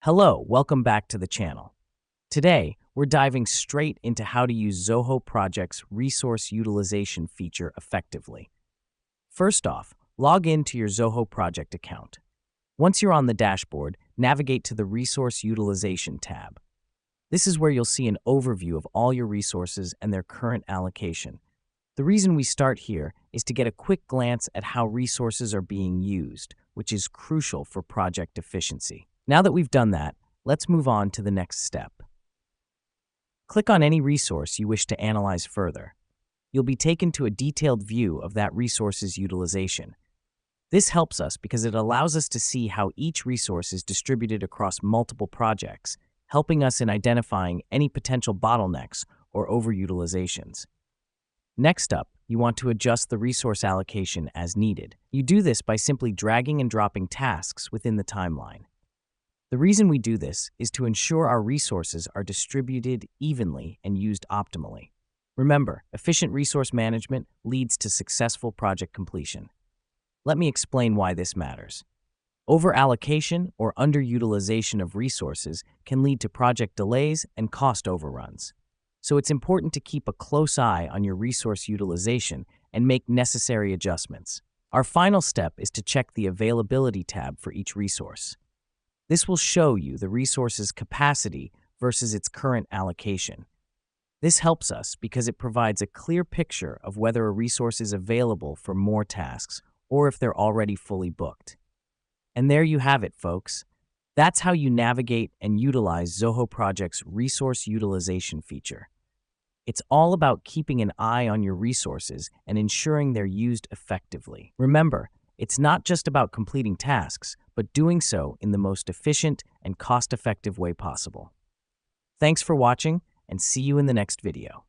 Hello, welcome back to the channel. Today, we're diving straight into how to use Zoho Project's resource utilization feature effectively. First off, log in to your Zoho Project account. Once you're on the dashboard, navigate to the Resource Utilization tab. This is where you'll see an overview of all your resources and their current allocation. The reason we start here is to get a quick glance at how resources are being used, which is crucial for project efficiency. Now that we've done that, let's move on to the next step. Click on any resource you wish to analyze further. You'll be taken to a detailed view of that resource's utilization. This helps us because it allows us to see how each resource is distributed across multiple projects, helping us in identifying any potential bottlenecks or overutilizations. Next up, you want to adjust the resource allocation as needed. You do this by simply dragging and dropping tasks within the timeline. The reason we do this is to ensure our resources are distributed evenly and used optimally. Remember, efficient resource management leads to successful project completion. Let me explain why this matters. Overallocation or underutilization of resources can lead to project delays and cost overruns. So it's important to keep a close eye on your resource utilization and make necessary adjustments. Our final step is to check the Availability tab for each resource. This will show you the resource's capacity versus its current allocation. This helps us because it provides a clear picture of whether a resource is available for more tasks or if they're already fully booked. And there you have it, folks. That's how you navigate and utilize Zoho Project's resource utilization feature. It's all about keeping an eye on your resources and ensuring they're used effectively. Remember, it's not just about completing tasks, but doing so in the most efficient and cost-effective way possible. Thanks for watching, and see you in the next video.